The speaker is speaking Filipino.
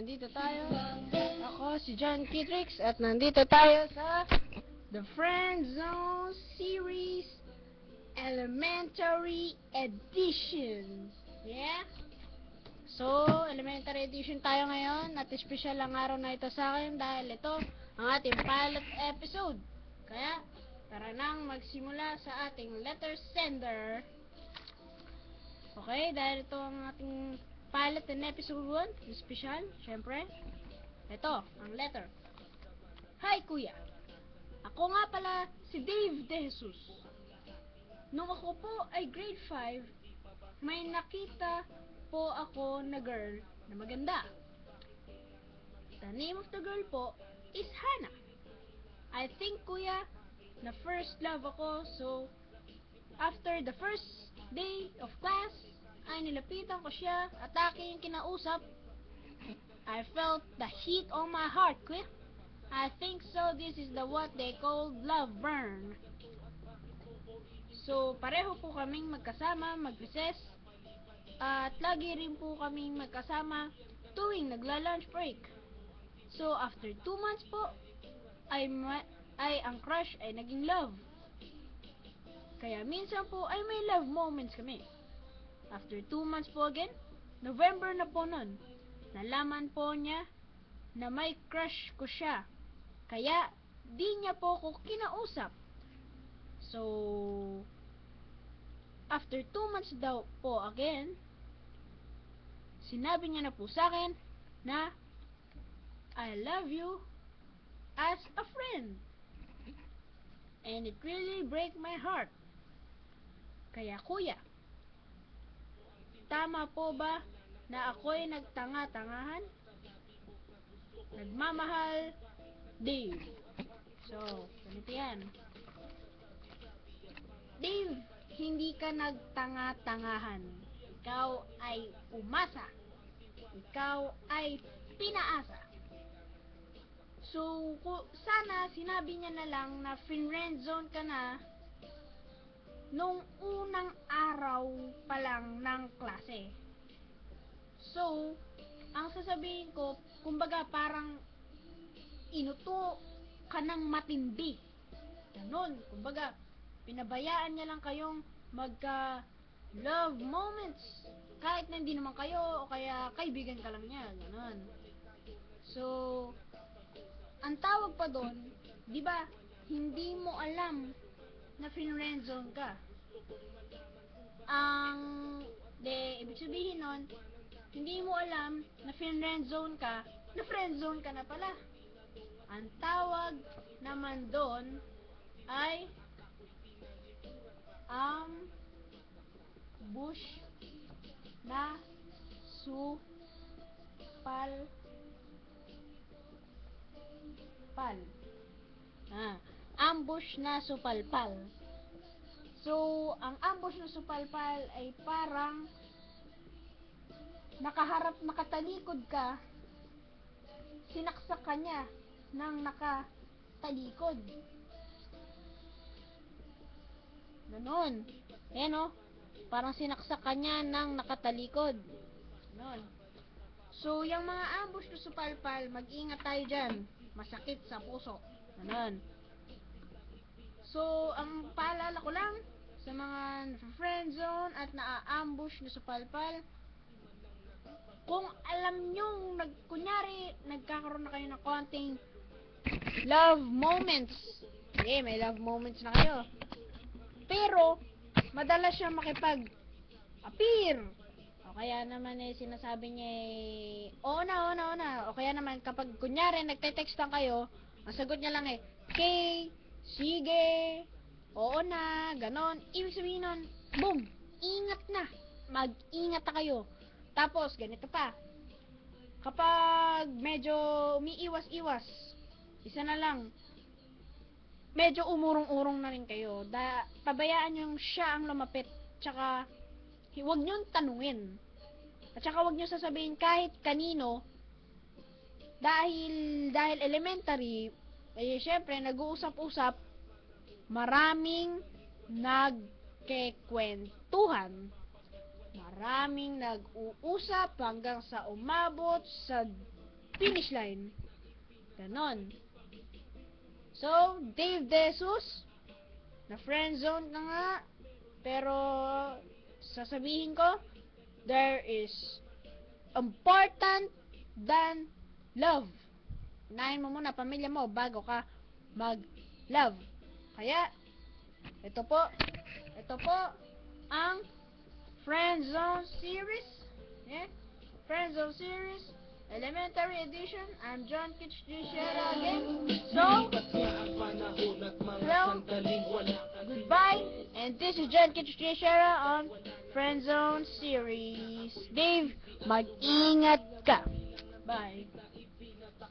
nandito tayo. Ako si John Kitrix at nandito tayo sa The Friend Zone Series Elementary Edition. Yeah? So, Elementary Edition tayo ngayon at special ang araw na ito sa akin dahil ito ang ating pilot episode. Kaya, tara nang magsimula sa ating letter sender. Okay, dahil ito ang ating pilot in episode 1, special, syempre. Ito, ang letter. Hi, Kuya. Ako nga pala si Dave De Jesus. Nung ako po ay grade 5, may nakita po ako na girl na maganda. The name of the girl po is Hannah. I think, Kuya, na first love ako, so after the first day of class, ay nilapitan ko siya at aking kinausap. I felt the heat on my heart, Kuya. I think so this is the what they call love burn. So, pareho po kaming magkasama, mag-recess, at lagi rin po kaming magkasama tuwing nagla-lunch break. So, after 2 months po, ay ang crush ay naging love. Kaya minsan po ay may love moments kami. After 2 months po again, November na po nun, nalaman po niya na may crush ko siya. Kaya, di niya po ko kinausap. So, after 2 months daw po again, sinabi niya na po sa akin na I love you as a friend. And it really break my heart. Kaya, Kuya, tama po ba na ako'y nagtanga-tangahan? Nagmamahal, Dave. So, ganito yan. Dave, hindi ka nagtanga-tangahan. Ikaw ay umasa. Ikaw ay pinaasa. So, sana sinabi niya na lang na friendzone ka na nung unang araw pa lang ng klase. So, ang sasabihin ko, kumbaga parang inuto ka ng matindi. Ganon, kumbaga, pinabayaan niya lang kayong magka love moments. Kahit na hindi naman kayo, o kaya kaibigan ka lang niya, ganon. So, ang tawag pa doon, di ba, hindi mo alam na friendzone ka. Ibig sabihin nun, hindi mo alam na friendzone ka, na friendzone ka na pala. Ang tawag naman doon ay bush na supalpal. Ambush na supalpal. So, ang ambush na supalpal ay parang nakatalikod ka, sinaksak ka niya ng nakatalikod. Ganon. Ayan o. Parang sinaksak ka niya ng nakatalikod. Ganon. So, yung mga ambush na supalpal, mag-ingat tayo dyan. Masakit sa puso. Ganon. So, ang paalala ko lang sa mga friendzone at na-ambush na supalpal, kung alam nyo, kunyari, nagkakaroon na kayo ng konting love moments. Okay, may love moments na kayo. Pero, madalas siya makipag-appear. O kaya naman sinasabi niya oo na. O kaya naman, kapag kunyari, nagte-textan kayo, ang sagot niya lang okay, sige, oo na, ganon. Ibig sabihin nun, boom, ingat na. Mag-ingat na kayo. Tapos, ganito pa. Kapag medyo umiiwas-iwas, isa na lang, medyo umurong-urong na rin kayo. Pabayaan yung siya ang lumapit. Tsaka, huwag nyo tanungin. At tsaka huwag nyo sasabihin kahit kanino, dahil elementary, syempre, nag-uusap-usap, maraming nagkekwentuhan. Maraming nag-uusap hanggang sa umabot sa finish line. Ganon. So, Dave Jesus, na friendzone ka nga, pero sasabihin ko, there is important than love. Unahin mo muna pamilya mo bago ka mag-love. Kaya, ito po ang Friendzone series. Yeah? Friendzone series, Elementary Edition. I'm John Kitch Shera again. So, hello, goodbye, and this is John Kitch Shera on Friendzone series. Dave, mag-ingat ka. Bye.